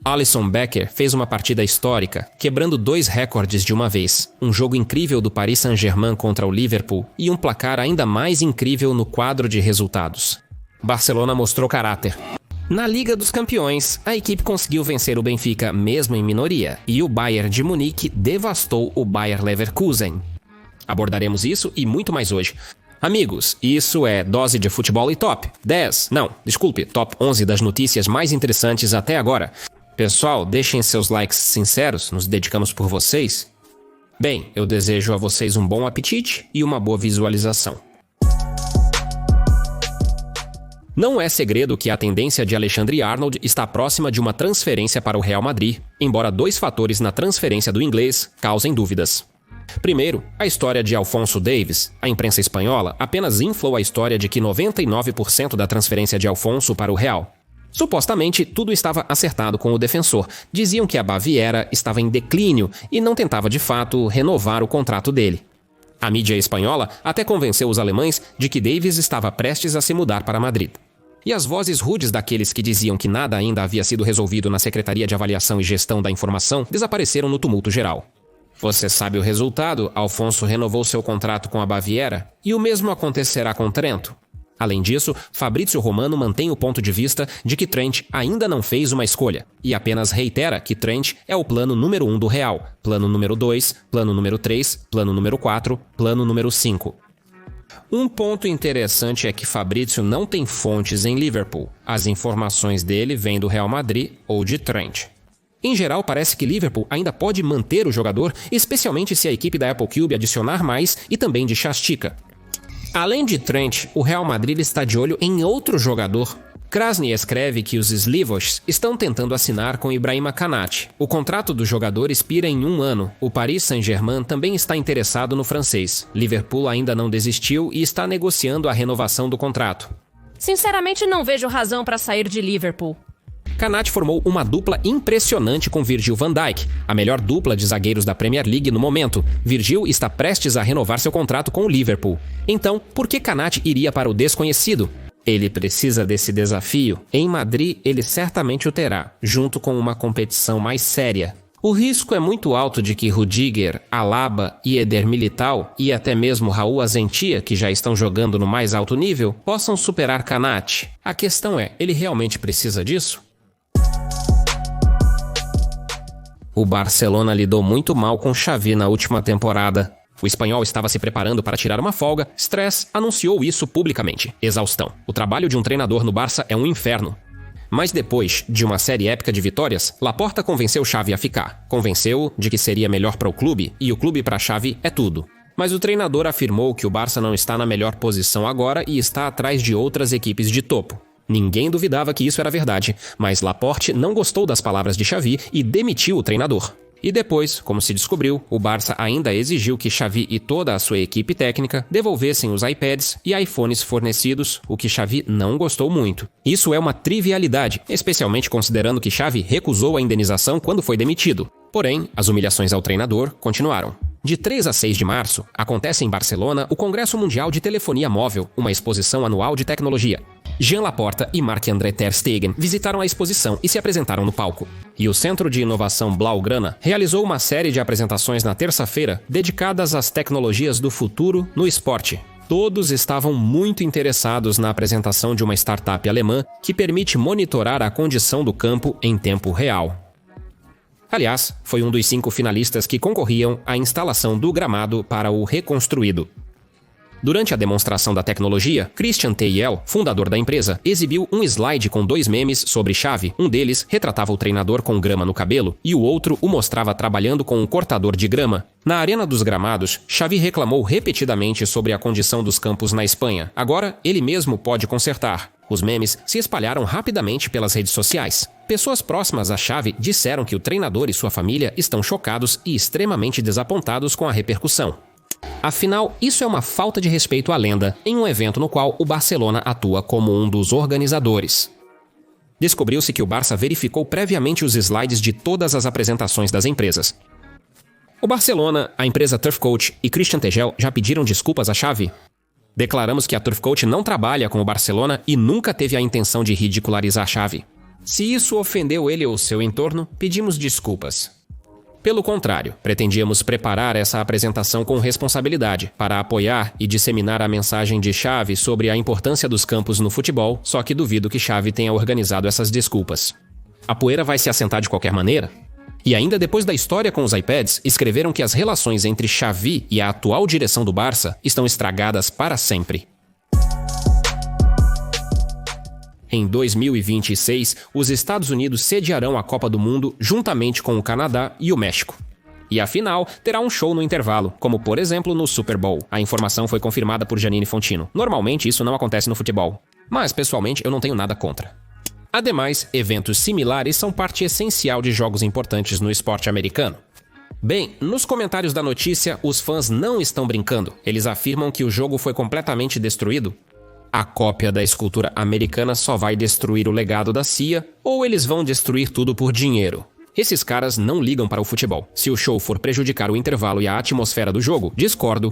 Alisson Becker fez uma partida histórica, quebrando 2 recordes de uma vez. Um jogo incrível do Paris Saint-Germain contra o Liverpool e um placar ainda mais incrível no quadro de resultados. Barcelona mostrou caráter. Na Liga dos Campeões, a equipe conseguiu vencer o Benfica mesmo em minoria, e o Bayern de Munique devastou o Bayer Leverkusen. Abordaremos isso e muito mais hoje. Amigos, isso é Dose de Futebol e Top 10, Top 11 das notícias mais interessantes até agora. Pessoal, deixem seus likes sinceros, nos dedicamos por vocês. Bem, eu desejo a vocês um bom apetite e uma boa visualização. Não é segredo que a tendência de Alexandre-Arnold está próxima de uma transferência para o Real Madrid, embora 2 fatores na transferência do inglês causem dúvidas. Primeiro, a história de Alphonso Davies. A imprensa espanhola apenas inflou a história de que 99% da transferência de Alphonso para o Real. Supostamente, tudo estava acertado com o defensor. Diziam que a Baviera estava em declínio e não tentava de fato renovar o contrato dele. A mídia espanhola até convenceu os alemães de que Davies estava prestes a se mudar para Madrid. E as vozes rudes daqueles que diziam que nada ainda havia sido resolvido na Secretaria de Avaliação e Gestão da Informação desapareceram no tumulto geral. Você sabe o resultado? Alphonso renovou seu contrato com a Baviera e o mesmo acontecerá com Trento. Além disso, Fabrício Romano mantém o ponto de vista de que Trent ainda não fez uma escolha e apenas reitera que Trent é o plano número 1 do Real, plano número 2, plano número 3, plano número 4, plano número 5. Um ponto interessante é que Fabrício não tem fontes em Liverpool. As informações dele vêm do Real Madrid ou de Trent. Em geral, parece que Liverpool ainda pode manter o jogador, especialmente se a equipe da Apple Cube adicionar mais e também de Chastica. Além de Trent, o Real Madrid está de olho em outro jogador. Krasny escreve que os Slivos estão tentando assinar com Ibrahima Kanate. O contrato do jogador expira em 1 ano. O Paris Saint-Germain também está interessado no francês. Liverpool ainda não desistiu e está negociando a renovação do contrato. Sinceramente, não vejo razão para sair de Liverpool. Kanate formou uma dupla impressionante com Virgil van Dijk, a melhor dupla de zagueiros da Premier League no momento. Virgil está prestes a renovar seu contrato com o Liverpool. Então, por que Kanate iria para o desconhecido? Ele precisa desse desafio. Em Madrid, ele certamente o terá, junto com uma competição mais séria. O risco é muito alto de que Rudiger, Alaba e Eder Militão, e até mesmo Raul Azentia, que já estão jogando no mais alto nível, possam superar Kanate. A questão é, ele realmente precisa disso? O Barcelona lidou muito mal com Xavi na última temporada. O espanhol estava se preparando para tirar uma folga. Stress anunciou isso publicamente. Exaustão. O trabalho de um treinador no Barça é um inferno. Mas depois de uma série épica de vitórias, Laporta convenceu Xavi a ficar. Convenceu-o de que seria melhor para o clube, e o clube para Xavi é tudo. Mas o treinador afirmou que o Barça não está na melhor posição agora e está atrás de outras equipes de topo. Ninguém duvidava que isso era verdade, mas Laporte não gostou das palavras de Xavi e demitiu o treinador. E depois, como se descobriu, o Barça ainda exigiu que Xavi e toda a sua equipe técnica devolvessem os iPads e iPhones fornecidos, o que Xavi não gostou muito. Isso é uma trivialidade, especialmente considerando que Xavi recusou a indenização quando foi demitido. Porém, as humilhações ao treinador continuaram. De 3 a 6 de março, acontece em Barcelona o Congresso Mundial de Telefonia Móvel, uma exposição anual de tecnologia. Jean Laporta e Marc-André ter Stegen visitaram a exposição e se apresentaram no palco. E o Centro de Inovação Blaugrana realizou uma série de apresentações na terça-feira dedicadas às tecnologias do futuro no esporte. Todos estavam muito interessados na apresentação de uma startup alemã que permite monitorar a condição do campo em tempo real. Aliás, foi um dos 5 finalistas que concorriam à instalação do gramado para o reconstruído. Durante a demonstração da tecnologia, Christian Teyel, fundador da empresa, exibiu um slide com 2 memes sobre Xavi. Um deles retratava o treinador com grama no cabelo e o outro o mostrava trabalhando com um cortador de grama. Na Arena dos Gramados, Xavi reclamou repetidamente sobre a condição dos campos na Espanha. Agora, ele mesmo pode consertar. Os memes se espalharam rapidamente pelas redes sociais. Pessoas próximas a Xavi disseram que o treinador e sua família estão chocados e extremamente desapontados com a repercussão. Afinal, isso é uma falta de respeito à lenda, em um evento no qual o Barcelona atua como um dos organizadores. Descobriu-se que o Barça verificou previamente os slides de todas as apresentações das empresas. O Barcelona, a empresa Turf Coach e Christian Tegel já pediram desculpas a Xavi? Declaramos que a Turf Coach não trabalha com o Barcelona e nunca teve a intenção de ridicularizar Xavi. Se isso ofendeu ele ou seu entorno, pedimos desculpas. Pelo contrário, pretendíamos preparar essa apresentação com responsabilidade, para apoiar e disseminar a mensagem de Xavi sobre a importância dos campos no futebol, só que duvido que Xavi tenha organizado essas desculpas. A poeira vai se assentar de qualquer maneira? E ainda depois da história com os iPads, escreveram que as relações entre Xavi e a atual direção do Barça estão estragadas para sempre. Em 2026, os Estados Unidos sediarão a Copa do Mundo juntamente com o Canadá e o México. E a final terá um show no intervalo, como por exemplo no Super Bowl. A informação foi confirmada por Giannini Fontino. Normalmente isso não acontece no futebol. Mas pessoalmente eu não tenho nada contra. Ademais, eventos similares são parte essencial de jogos importantes no esporte americano. Bem, nos comentários da notícia, os fãs não estão brincando. Eles afirmam que o jogo foi completamente destruído. A cópia da escultura americana só vai destruir o legado da CIA, ou eles vão destruir tudo por dinheiro. Esses caras não ligam para o futebol. Se o show for prejudicar o intervalo e a atmosfera do jogo, discordo.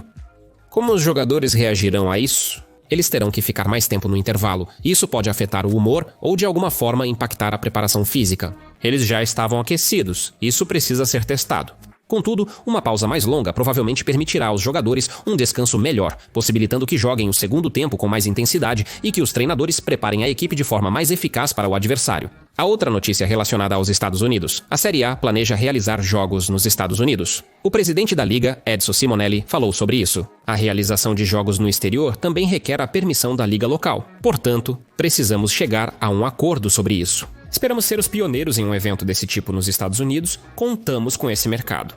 Como os jogadores reagirão a isso? Eles terão que ficar mais tempo no intervalo. Isso pode afetar o humor ou de alguma forma impactar a preparação física. Eles já estavam aquecidos. Isso precisa ser testado. Contudo, uma pausa mais longa provavelmente permitirá aos jogadores um descanso melhor, possibilitando que joguem o segundo tempo com mais intensidade e que os treinadores preparem a equipe de forma mais eficaz para o adversário. A outra notícia relacionada aos Estados Unidos. A Série A planeja realizar jogos nos Estados Unidos. O presidente da liga, Edson Simonelli, falou sobre isso. A realização de jogos no exterior também requer a permissão da liga local. Portanto, precisamos chegar a um acordo sobre isso. Esperamos ser os pioneiros em um evento desse tipo nos Estados Unidos. Contamos com esse mercado.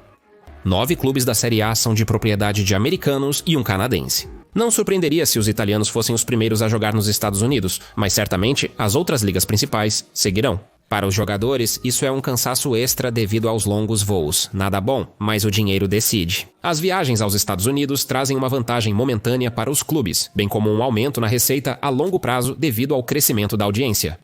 9 clubes da Série A são de propriedade de americanos e um canadense. Não surpreenderia se os italianos fossem os primeiros a jogar nos Estados Unidos, mas certamente as outras ligas principais seguirão. Para os jogadores, isso é um cansaço extra devido aos longos voos. Nada bom, mas o dinheiro decide. As viagens aos Estados Unidos trazem uma vantagem momentânea para os clubes, bem como um aumento na receita a longo prazo devido ao crescimento da audiência.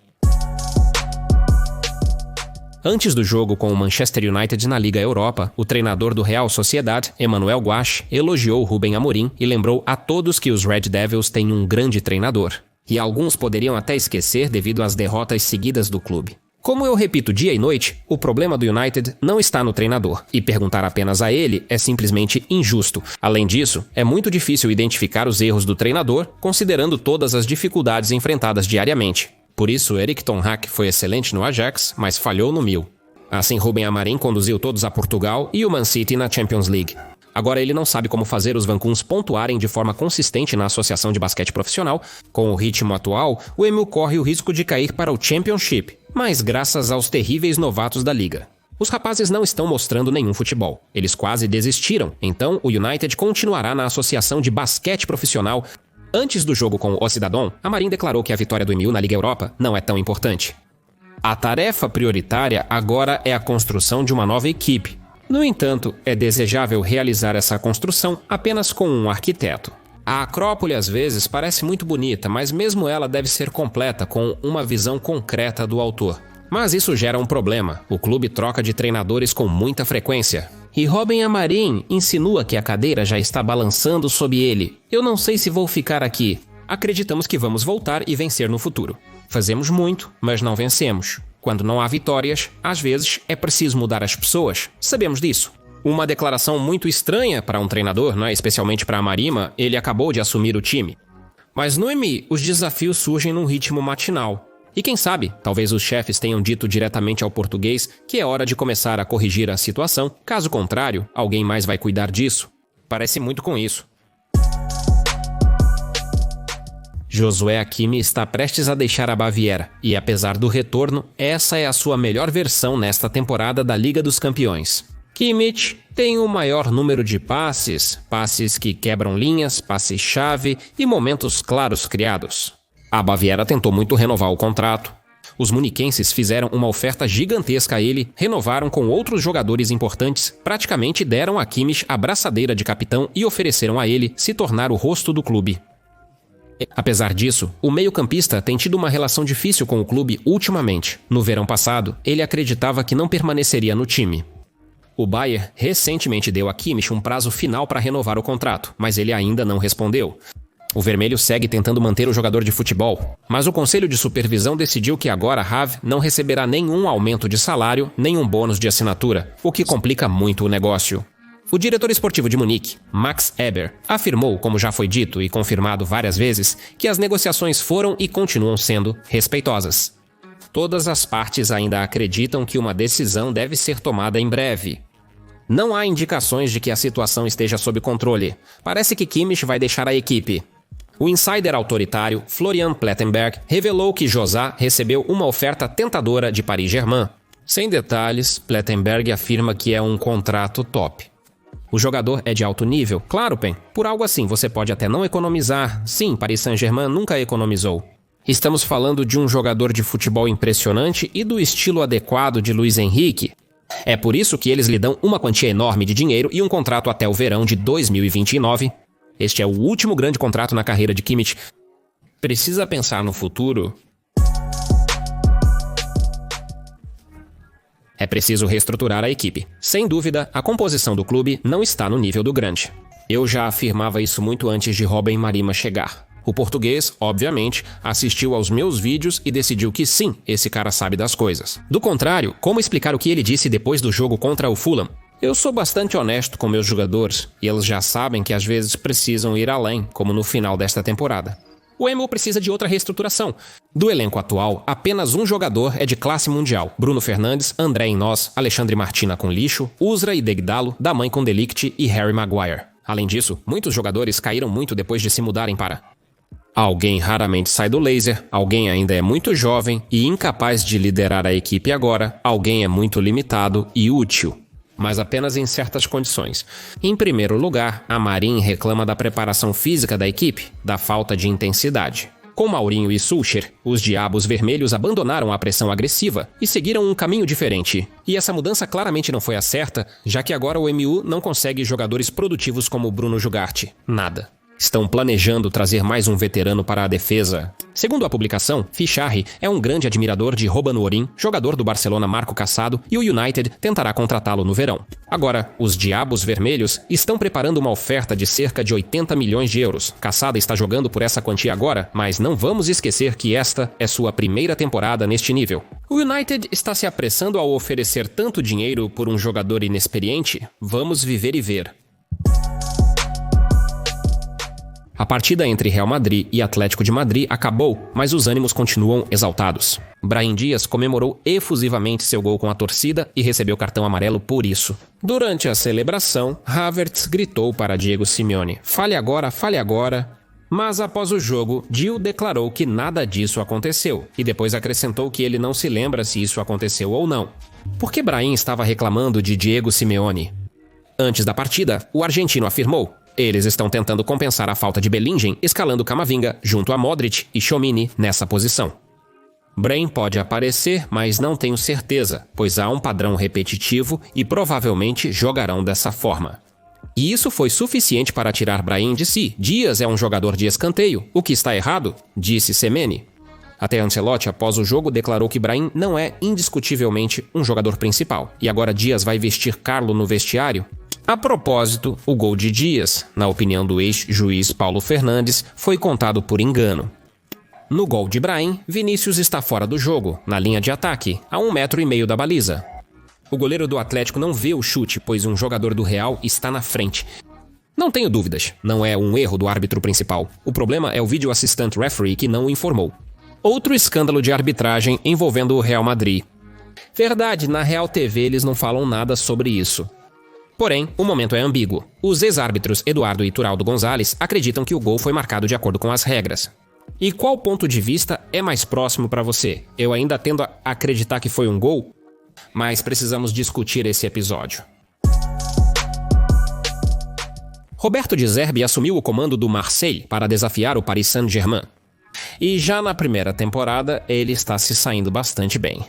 Antes do jogo com o Manchester United na Liga Europa, o treinador do Real Sociedad, Emmanuel Guasch, elogiou Rubem Amorim e lembrou a todos que os Red Devils têm um grande treinador. E alguns poderiam até esquecer devido às derrotas seguidas do clube. Como eu repito dia e noite, o problema do United não está no treinador, e perguntar apenas a ele é simplesmente injusto. Além disso, é muito difícil identificar os erros do treinador, considerando todas as dificuldades enfrentadas diariamente. Por isso, Erik ten Hag foi excelente no Ajax, mas falhou no Milan. Assim, Rubem Amorim conduziu todos a Portugal e o Man City na Champions League. Agora ele não sabe como fazer os Vancuns pontuarem de forma consistente na associação de basquete profissional. Com o ritmo atual, o Emil corre o risco de cair para o Championship, mas graças aos terríveis novatos da liga. Os rapazes não estão mostrando nenhum futebol. Eles quase desistiram, então o United continuará na associação de basquete profissional. Antes do jogo com o Cidadão, Amorim declarou que a vitória do MU na Liga Europa não é tão importante. A tarefa prioritária agora é a construção de uma nova equipe. No entanto, é desejável realizar essa construção apenas com um arquiteto. A Acrópole às vezes parece muito bonita, mas mesmo ela deve ser completa com uma visão concreta do autor. Mas isso gera um problema. O clube troca de treinadores com muita frequência. E Rubem Amorim insinua que a cadeira já está balançando sob ele. Eu não sei se vou ficar aqui. Acreditamos que vamos voltar e vencer no futuro. Fazemos muito, mas não vencemos. Quando não há vitórias, às vezes é preciso mudar as pessoas. Sabemos disso. Uma declaração muito estranha para um treinador, não é? Especialmente para Amorim, ele acabou de assumir o time. Mas no EMI, os desafios surgem num ritmo matinal. E quem sabe, talvez os chefes tenham dito diretamente ao português que é hora de começar a corrigir a situação. Caso contrário, alguém mais vai cuidar disso. Parece muito com isso. Josué Hakimi está prestes a deixar a Baviera, e apesar do retorno, essa é a sua melhor versão nesta temporada da Liga dos Campeões. Kimmich tem o maior número de passes que quebram linhas, passes-chave e momentos claros criados. A Baviera tentou muito renovar o contrato. Os muniquenses fizeram uma oferta gigantesca a ele, renovaram com outros jogadores importantes, praticamente deram a Kimmich a braçadeira de capitão e ofereceram a ele se tornar o rosto do clube. Apesar disso, o meio-campista tem tido uma relação difícil com o clube ultimamente. No verão passado, ele acreditava que não permaneceria no time. O Bayern recentemente deu a Kimmich um prazo final para renovar o contrato, mas ele ainda não respondeu. O vermelho segue tentando manter o jogador de futebol, mas o conselho de supervisão decidiu que agora Have não receberá nenhum aumento de salário, nem um bônus de assinatura, o que complica muito o negócio. O diretor esportivo de Munique, Max Eber, afirmou, como já foi dito e confirmado várias vezes, que as negociações foram e continuam sendo respeitosas. Todas as partes ainda acreditam que uma decisão deve ser tomada em breve. Não há indicações de que a situação esteja sob controle. Parece que Kimmich vai deixar a equipe. O insider autoritário Florian Plettenberg revelou que Josá recebeu uma oferta tentadora de Paris Saint-Germain. Sem detalhes, Plettenberg afirma que é um contrato top. O jogador é de alto nível? Claro, Pen. Por algo assim, você pode até não economizar. Sim, Paris Saint-Germain nunca economizou. Estamos falando de um jogador de futebol impressionante e do estilo adequado de Luiz Henrique. É por isso que eles lhe dão uma quantia enorme de dinheiro e um contrato até o verão de 2029. Este é o último grande contrato na carreira de Kimmich. Precisa pensar no futuro? É preciso reestruturar a equipe. Sem dúvida, a composição do clube não está no nível do grande. Eu já afirmava isso muito antes de Robben Marima chegar. O português, obviamente, assistiu aos meus vídeos e decidiu que sim, esse cara sabe das coisas. Do contrário, como explicar o que ele disse depois do jogo contra o Fulham? Eu sou bastante honesto com meus jogadores, e eles já sabem que às vezes precisam ir além, como no final desta temporada. O MU precisa de outra reestruturação. Do elenco atual, apenas um jogador é de classe mundial. Bruno Fernandes, André Inós, Alexandre Martina com Lixo, Usra e Degdalo, Damãe com Delict e Harry Maguire. Além disso, muitos jogadores caíram muito depois de se mudarem para... Alguém raramente sai do laser, alguém ainda é muito jovem e incapaz de liderar a equipe agora, alguém é muito limitado e útil. Mas apenas em certas condições. Em primeiro lugar, a Marin reclama da preparação física da equipe, da falta de intensidade. Com Maurinho e Sulcher, os Diabos Vermelhos abandonaram a pressão agressiva e seguiram um caminho diferente. E essa mudança claramente não foi a certa, já que agora o MU não consegue jogadores produtivos como Bruno Jugarte. Nada. Estão planejando trazer mais um veterano para a defesa. Segundo a publicação, Ficharri é um grande admirador de Robben Orim, jogador do Barcelona Marco Cassado, e o United tentará contratá-lo no verão. Agora, os Diabos Vermelhos estão preparando uma oferta de cerca de 80 milhões de euros. Cassado está jogando por essa quantia agora, mas não vamos esquecer que esta é sua primeira temporada neste nível. O United está se apressando ao oferecer tanto dinheiro por um jogador inexperiente? Vamos viver e ver. A partida entre Real Madrid e Atlético de Madrid acabou, mas os ânimos continuam exaltados. Brahim Dias comemorou efusivamente seu gol com a torcida e recebeu cartão amarelo por isso. Durante a celebração, Havertz gritou para Diego Simeone: fale agora. Mas após o jogo, Gil declarou que nada disso aconteceu e depois acrescentou que ele não se lembra se isso aconteceu ou não. Por que Brahim estava reclamando de Diego Simeone? Antes da partida, o argentino afirmou: eles estão tentando compensar a falta de Bellingham, escalando Camavinga junto a Modric e Tchouaméni nessa posição. Brahim pode aparecer, mas não tenho certeza, pois há um padrão repetitivo e provavelmente jogarão dessa forma. E isso foi suficiente para tirar Brahim de si. Dias é um jogador de escanteio. O que está errado? Disse Semeni. Até Ancelotti, após o jogo, declarou que Brahim não é indiscutivelmente um jogador principal. E agora Dias vai vestir Carlo no vestiário? A propósito, o gol de Dias, na opinião do ex-juiz Paulo Fernandes, foi contado por engano. No gol de Brahim, Vinícius está fora do jogo, na linha de ataque, a 1,5 metros da baliza. O goleiro do Atlético não vê o chute, pois um jogador do Real está na frente. Não tenho dúvidas, não é um erro do árbitro principal. O problema é o video assistant referee que não o informou. Outro escândalo de arbitragem envolvendo o Real Madrid. Verdade, na Real TV eles não falam nada sobre isso. Porém, o momento é ambíguo. Os ex-árbitros Eduardo e Turaldo Gonzalez acreditam que o gol foi marcado de acordo com as regras. E qual ponto de vista é mais próximo para você? Eu ainda tendo a acreditar que foi um gol, mas precisamos discutir esse episódio. Roberto de Zerbi assumiu o comando do Marseille para desafiar o Paris Saint-Germain. E já na primeira temporada, ele está se saindo bastante bem.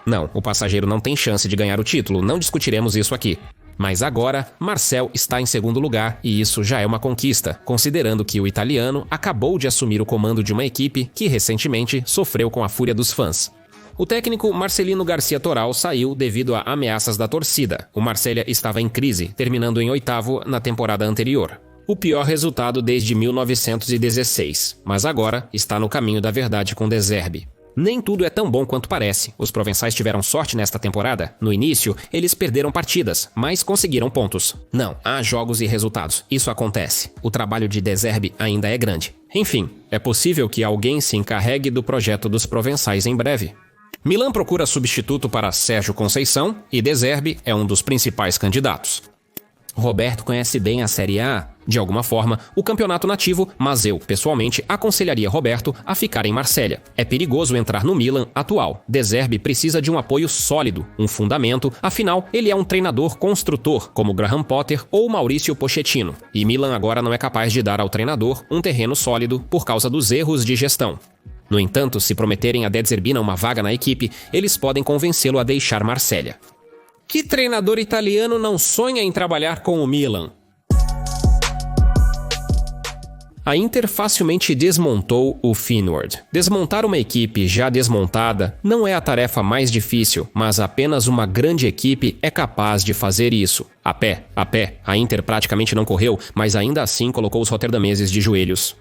Não, o passageiro não tem chance de ganhar o título, não discutiremos isso aqui. Mas agora, Marcel está em segundo lugar e isso já é uma conquista, considerando que o italiano acabou de assumir o comando de uma equipe que recentemente sofreu com a fúria dos fãs. O técnico Marcelino Garcia Toral saiu devido a ameaças da torcida. O Marselha estava em crise, terminando em 8º na temporada anterior. O pior resultado desde 1916, mas agora está no caminho da verdade com De Zerbi. Nem tudo é tão bom quanto parece. Os provençais tiveram sorte nesta temporada. No início, eles perderam partidas, mas conseguiram pontos. Não, há jogos e resultados. Isso acontece. O trabalho de De Zerbi ainda é grande. Enfim, é possível que alguém se encarregue do projeto dos provençais em breve. Milan procura substituto para Sérgio Conceição e De Zerbi é um dos principais candidatos. Roberto conhece bem a Série A, de alguma forma, o campeonato nativo, mas eu, pessoalmente, aconselharia Roberto a ficar em Marsella. É perigoso entrar no Milan atual. De Zerbi precisa de um apoio sólido, um fundamento, afinal, ele é um treinador construtor, como Graham Potter ou Maurício Pochettino. E Milan agora não é capaz de dar ao treinador um terreno sólido por causa dos erros de gestão. No entanto, se prometerem a De Zerbi uma vaga na equipe, eles podem convencê-lo a deixar Marsella. Que treinador italiano não sonha em trabalhar com o Milan? A Inter facilmente desmontou o Feyenoord. Desmontar uma equipe já desmontada não é a tarefa mais difícil, mas apenas uma grande equipe é capaz de fazer isso. A pé, a Inter praticamente não correu, mas ainda assim colocou os rotterdameses de joelhos.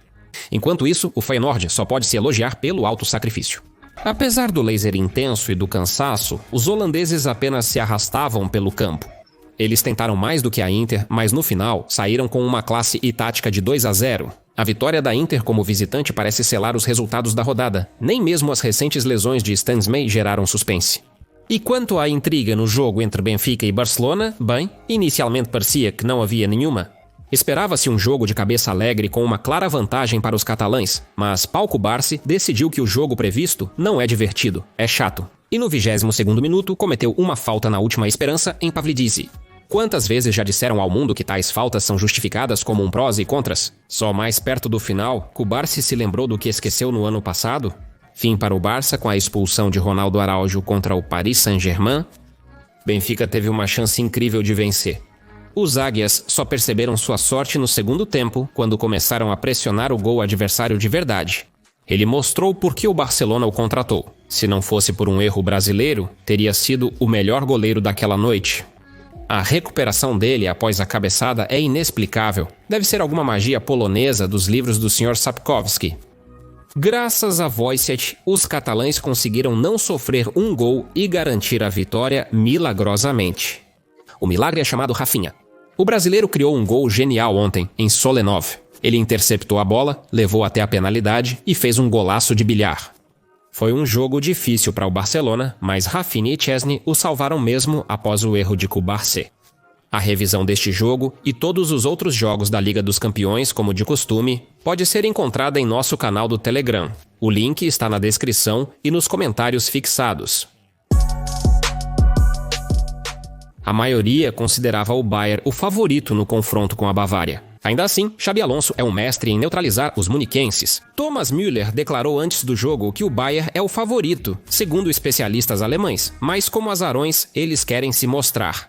Enquanto isso, o Feyenoord só pode se elogiar pelo alto sacrifício. Apesar do laser intenso e do cansaço, os holandeses apenas se arrastavam pelo campo. Eles tentaram mais do que a Inter, mas no final saíram com uma classe e tática de 2-0. A vitória da Inter como visitante parece selar os resultados da rodada. Nem mesmo as recentes lesões de Stan Smith geraram suspense. E quanto à intriga no jogo entre Benfica e Barcelona, bem, inicialmente parecia que não havia nenhuma. Esperava-se um jogo de cabeça alegre com uma clara vantagem para os catalães, mas Pau Cubarsí decidiu que o jogo previsto não é divertido, é chato. E no 22º minuto cometeu uma falta na última esperança em Pavlidisi. Quantas vezes já disseram ao mundo que tais faltas são justificadas como um prós e contras? Só mais perto do final, Cubarsí se lembrou do que esqueceu no ano passado? Fim para o Barça com a expulsão de Ronaldo Araújo contra o Paris Saint-Germain? Benfica teve uma chance incrível de vencer. Os águias só perceberam sua sorte no segundo tempo, quando começaram a pressionar o gol adversário de verdade. Ele mostrou por que o Barcelona o contratou. Se não fosse por um erro brasileiro, teria sido o melhor goleiro daquela noite. A recuperação dele após a cabeçada é inexplicável. Deve ser alguma magia polonesa dos livros do Sr. Sapkowski. Graças a Wojciech, os catalães conseguiram não sofrer um gol e garantir a vitória milagrosamente. O milagre é chamado Rafinha. O brasileiro criou um gol genial ontem, em Solenov. Ele interceptou a bola, levou até a penalidade e fez um golaço de bilhar. Foi um jogo difícil para o Barcelona, mas Rafinha e Chesney o salvaram mesmo após o erro de Cubarsí. A revisão deste jogo e todos os outros jogos da Liga dos Campeões, como de costume, pode ser encontrada em nosso canal do Telegram. O link está na descrição e nos comentários fixados. A maioria considerava o Bayern o favorito no confronto com a Bavária. Ainda assim, Xabi Alonso é um mestre em neutralizar os muniquenses. Thomas Müller declarou antes do jogo que o Bayern é o favorito, segundo especialistas alemães, mas como azarões, eles querem se mostrar.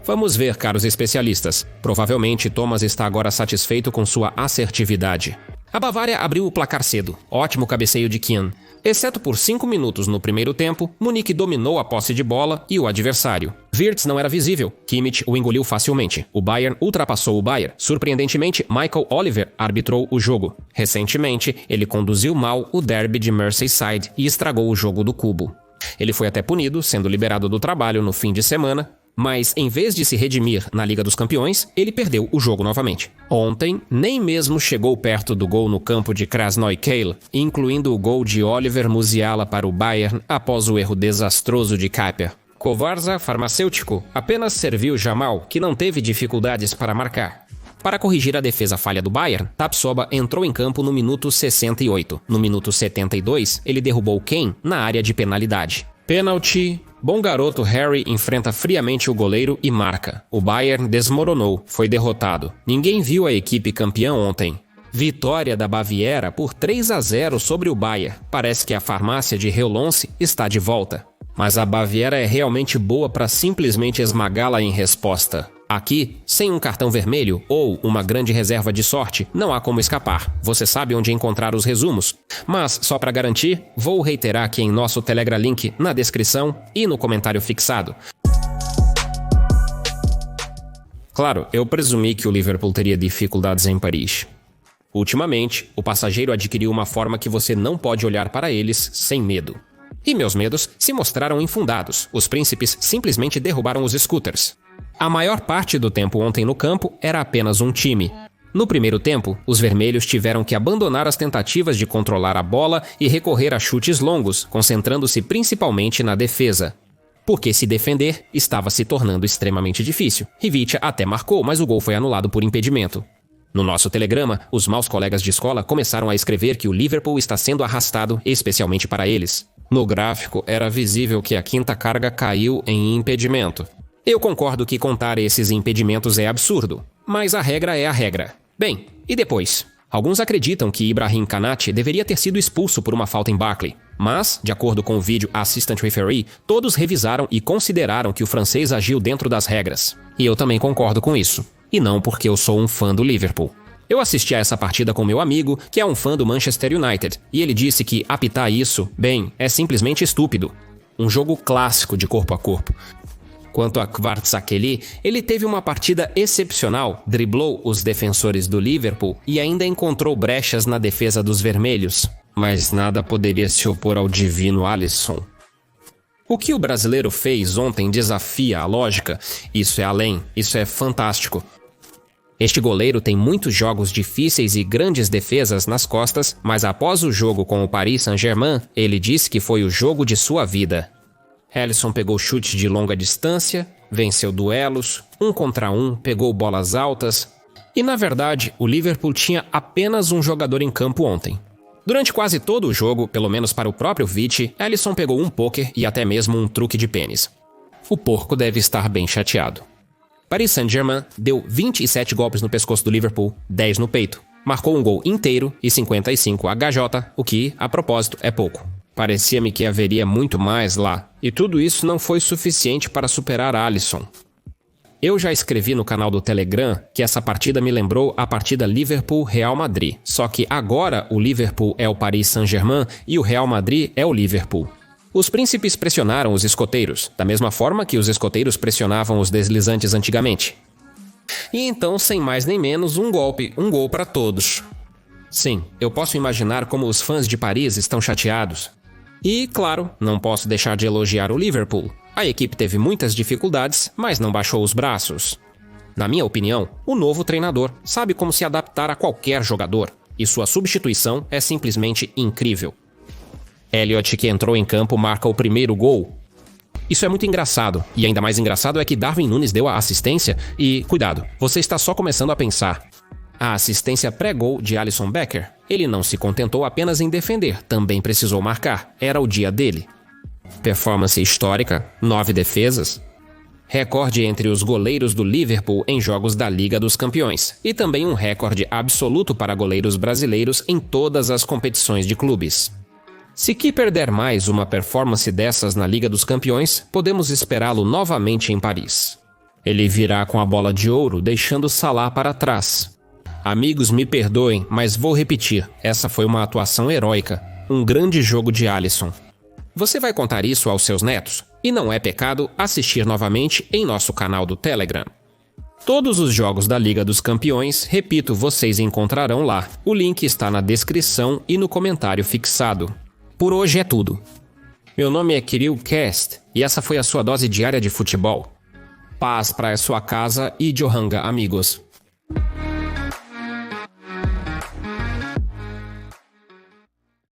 Vamos ver, caros especialistas. Provavelmente Thomas está agora satisfeito com sua assertividade. A Bavária abriu o placar cedo. Ótimo cabeceio de Kean. Exceto por 5 minutos no primeiro tempo, Munique dominou a posse de bola e o adversário. Wirtz não era visível. Kimmich o engoliu facilmente. O Bayern ultrapassou o Bayern. Surpreendentemente, Michael Oliver arbitrou o jogo. Recentemente, ele conduziu mal o derby de Merseyside e estragou o jogo do Cubo. Ele foi até punido, sendo liberado do trabalho no fim de semana, mas em vez de se redimir na Liga dos Campeões, ele perdeu o jogo novamente. Ontem, nem mesmo chegou perto do gol no campo de Krasnoi Kiel, incluindo o gol de Oliver Musiala para o Bayern após o erro desastroso de Kuiper. Kovarza, farmacêutico, apenas serviu Jamal, que não teve dificuldades para marcar. Para corrigir a defesa falha do Bayern, Tapsoba entrou em campo no minuto 68. No minuto 72, ele derrubou Kane na área de penalidade. Pênalti. Bom garoto Harry enfrenta friamente o goleiro e marca. O Bayern desmoronou, foi derrotado. Ninguém viu a equipe campeã ontem. Vitória da Baviera por 3-0 sobre o Bayern. Parece que a farmácia de Heulonce está de volta. Mas a Baviera é realmente boa para simplesmente esmagá-la em resposta. Aqui, sem um cartão vermelho ou uma grande reserva de sorte, não há como escapar. Você sabe onde encontrar os resumos. Mas, só para garantir, vou reiterar aqui em nosso Telegram link na descrição e no comentário fixado. Claro, eu presumi que o Liverpool teria dificuldades em Paris. Ultimamente, o passageiro adquiriu uma forma que você não pode olhar para eles sem medo. E meus medos se mostraram infundados. Os príncipes simplesmente derrubaram os scooters. A maior parte do tempo ontem no campo era apenas um time. No primeiro tempo, os vermelhos tiveram que abandonar as tentativas de controlar a bola e recorrer a chutes longos, concentrando-se principalmente na defesa. Porque se defender estava se tornando extremamente difícil. Ivica até marcou, mas o gol foi anulado por impedimento. No nosso telegrama, os maus colegas de escola começaram a escrever que o Liverpool está sendo arrastado especialmente para eles. No gráfico, era visível que a quinta carga caiu em impedimento. Eu concordo que contar esses impedimentos é absurdo, mas a regra é a regra. Bem, e depois? Alguns acreditam que Ibrahim Kanate deveria ter sido expulso por uma falta em Barkley, mas, de acordo com o vídeo Assistant Referee, todos revisaram e consideraram que o francês agiu dentro das regras. E eu também concordo com isso. E não porque eu sou um fã do Liverpool. Eu assisti a essa partida com meu amigo, que é um fã do Manchester United, e ele disse que apitar isso, bem, é simplesmente estúpido. Um jogo clássico de corpo a corpo. Quanto a Kvaratskhelia, ele teve uma partida excepcional, driblou os defensores do Liverpool e ainda encontrou brechas na defesa dos vermelhos. Mas nada poderia se opor ao divino Alisson. O que o brasileiro fez ontem desafia a lógica. Isso é além, isso é fantástico. Este goleiro tem muitos jogos difíceis e grandes defesas nas costas, mas após o jogo com o Paris Saint-Germain, ele disse que foi o jogo de sua vida. Alisson pegou chutes de longa distância, venceu duelos, 1 contra 1, pegou bolas altas. E na verdade, o Liverpool tinha apenas um jogador em campo ontem. Durante quase todo o jogo, pelo menos para o próprio Vici, Alisson pegou um pôquer e até mesmo um truque de pênis. O porco deve estar bem chateado. Paris Saint-Germain deu 27 golpes no pescoço do Liverpool, 10 no peito. Marcou um gol inteiro e 55 HJ, o que, a propósito, é pouco. Parecia-me que haveria muito mais lá, e tudo isso não foi suficiente para superar Alisson. Eu já escrevi no canal do Telegram que essa partida me lembrou a partida Liverpool-Real Madrid, só que agora o Liverpool é o Paris Saint-Germain e o Real Madrid é o Liverpool. Os príncipes pressionaram os escoteiros, da mesma forma que os escoteiros pressionavam os deslizantes antigamente. E então, sem mais nem menos, um gol para todos. Sim, eu posso imaginar como os fãs de Paris estão chateados. E, claro, não posso deixar de elogiar o Liverpool. A equipe teve muitas dificuldades, mas não baixou os braços. Na minha opinião, o novo treinador sabe como se adaptar a qualquer jogador, e sua substituição é simplesmente incrível. Elliott, que entrou em campo, marca o primeiro gol. Isso é muito engraçado, e ainda mais engraçado é que Darwin Núñez deu a assistência e, cuidado, você está só começando a pensar. A assistência pré-gol de Alisson Becker. Ele não se contentou apenas em defender, também precisou marcar. Era o dia dele. Performance histórica, 9 defesas. Recorde entre os goleiros do Liverpool em jogos da Liga dos Campeões. E também um recorde absoluto para goleiros brasileiros em todas as competições de clubes. Se Keeper der mais uma performance dessas na Liga dos Campeões, podemos esperá-lo novamente em Paris. Ele virá com a bola de ouro, deixando Salah para trás. Amigos, me perdoem, mas vou repetir, essa foi uma atuação heróica, um grande jogo de Alisson. Você vai contar isso aos seus netos? E não é pecado assistir novamente em nosso canal do Telegram. Todos os jogos da Liga dos Campeões, repito, vocês encontrarão lá. O link está na descrição e no comentário fixado. Por hoje é tudo. Meu nome é Kirill Cast e essa foi a sua dose diária de futebol. Paz para a sua casa e Johanga, amigos.